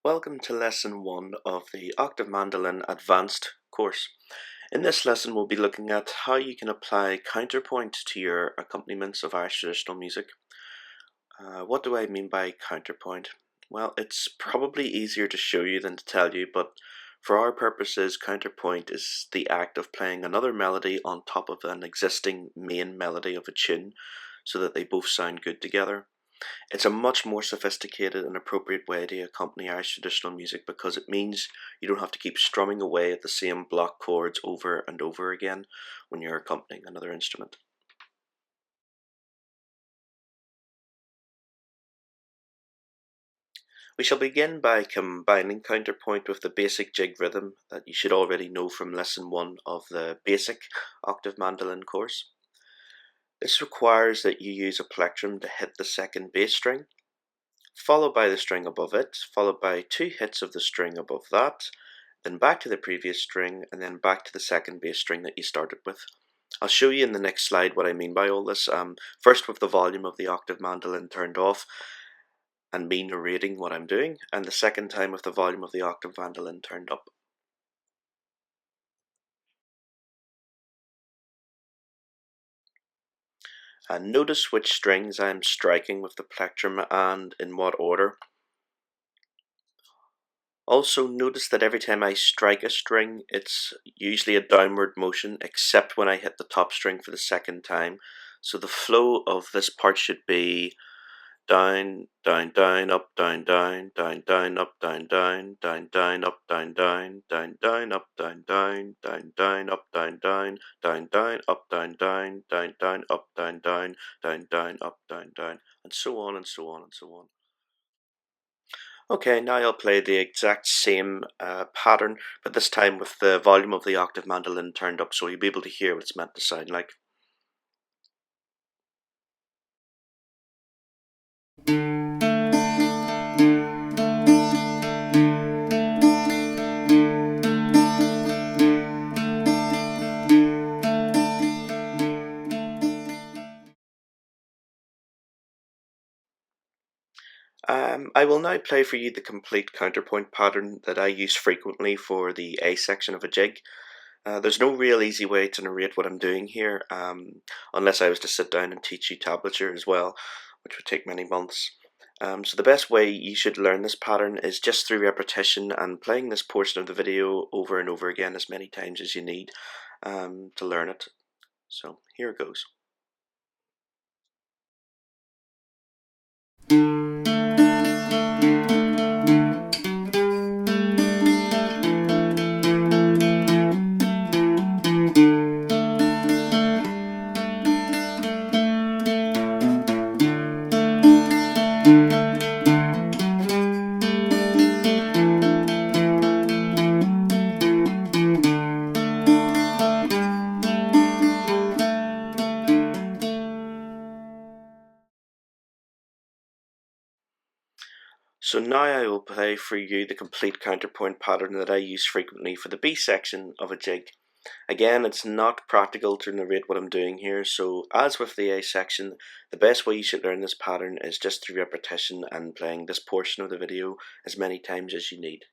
Welcome to Lesson 1 of the Octave Mandolin Advanced course. In this lesson we'll be looking at how you can apply counterpoint to your accompaniments of Irish traditional music. What do I mean by counterpoint? Well, it's probably easier to show you than to tell you, but for our purposes, counterpoint is the act of playing another melody on top of an existing main melody of a tune so that they both sound good together. It's a much more sophisticated and appropriate way to accompany Irish traditional music because it means you don't have to keep strumming away at the same block chords over and over again when you're accompanying another instrument. We shall begin by combining counterpoint with the basic jig rhythm that you should already know from lesson 1 of the basic octave mandolin course. This requires that you use a plectrum to hit the second bass string, followed by the string above it, followed by 2 hits of the string above that, then back to the previous string, and then back to the second bass string that you started with. I'll show you in the next slide what I mean by all this, first with the volume of the octave mandolin turned off and me narrating what I'm doing, and the second time with the volume of the octave mandolin turned up. And notice which strings I'm striking with the plectrum and in what order. Also notice that every time I strike a string, it's usually a downward motion, except when I hit the top string for the second time. So the flow of this part should be down, down, down, up, down, down, down, down, up, down, down, down, down, up, down, down, down, down, up, down, down, down, down, up, down, down, down, down, up, down, down, down, down, up, down, down, down, down, up, down, down, and so on and so on and so on. Okay, now I'll play the exact same pattern, but this time with the volume of the octave mandolin turned up so you'll be able to hear what it's meant to sound like. I will now play for you the complete counterpoint pattern that I use frequently for the A section of a jig. There's no real easy way to narrate what I'm doing here, unless I was to sit down and teach you tablature as well, which would take many months. So the best way you should learn this pattern is just through repetition and playing this portion of the video over and over again as many times as you need to learn it. So here it goes. So now I will play for you the complete counterpoint pattern that I use frequently for the B section of a jig. Again, it's not practical to narrate what I'm doing here, so as with the A section, the best way you should learn this pattern is just through repetition and playing this portion of the video as many times as you need.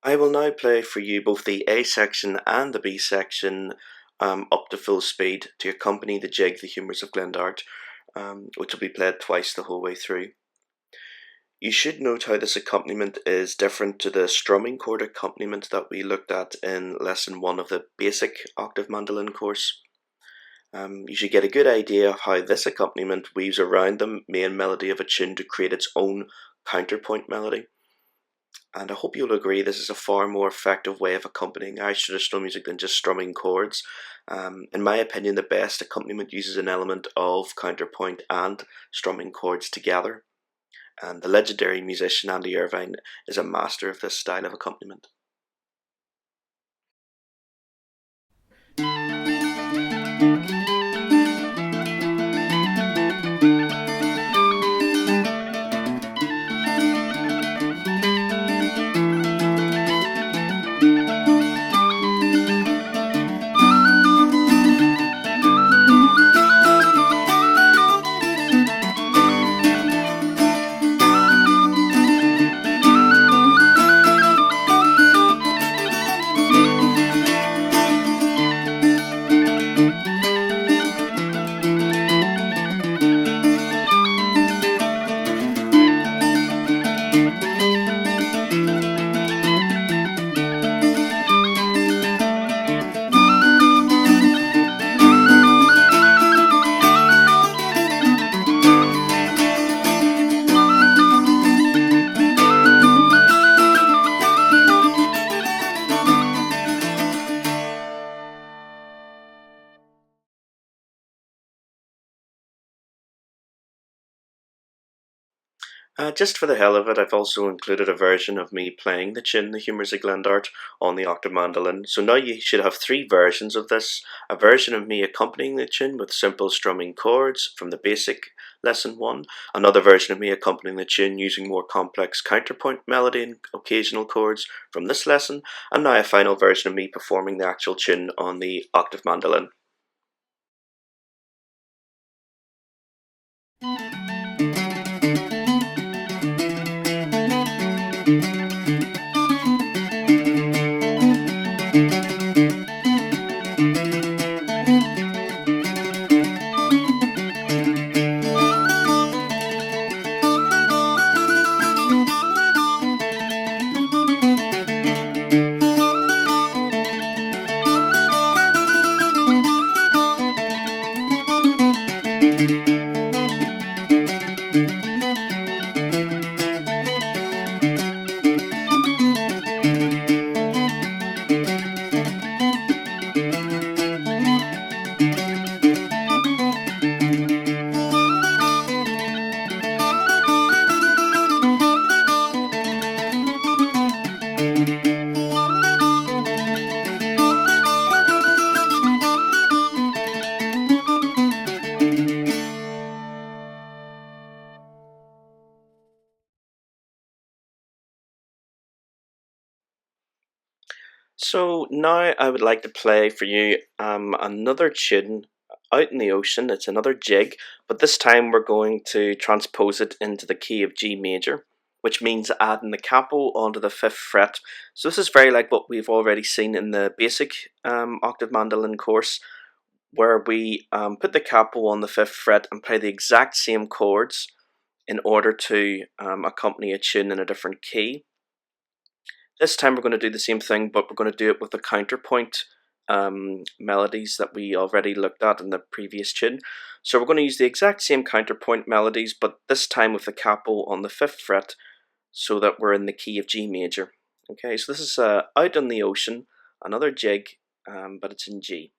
I will now play for you both the A section and the B section up to full speed to accompany the jig, the Humours of Glendart, which will be played twice the whole way through. You should note how this accompaniment is different to the strumming chord accompaniment that we looked at in lesson 1 of the basic octave mandolin course. You should get a good idea of how this accompaniment weaves around the main melody of a tune to create its own counterpoint melody. And I hope you'll agree this is a far more effective way of accompanying Irish traditional music than just strumming chords. In my opinion, the best accompaniment uses an element of counterpoint and strumming chords together. And the legendary musician Andy Irvine is a master of this style of accompaniment. Just for the hell of it, I've also included a version of me playing the tune, the Humours of Glendart, on the octave mandolin. So now you should have 3 versions of this. A version of me accompanying the tune with simple strumming chords from the basic lesson 1. Another version of me accompanying the tune using more complex counterpoint melody and occasional chords from this lesson. And now a final version of me performing the actual tune on the octave mandolin. So now I would like to play for you another tune out in the ocean. It's another jig, but this time we're going to transpose it into the key of G major, which means adding the capo onto the 5th fret. So this is very like what we've already seen in the basic octave mandolin course, where we put the capo on the 5th fret and play the exact same chords in order to accompany a tune in a different key. This time we're going to do the same thing, but we're going to do it with the counterpoint melodies that we already looked at in the previous tune. So we're going to use the exact same counterpoint melodies, but this time with the capo on the 5th fret, so that we're in the key of G major. Okay, so this is Out on the Ocean, another jig, but it's in G.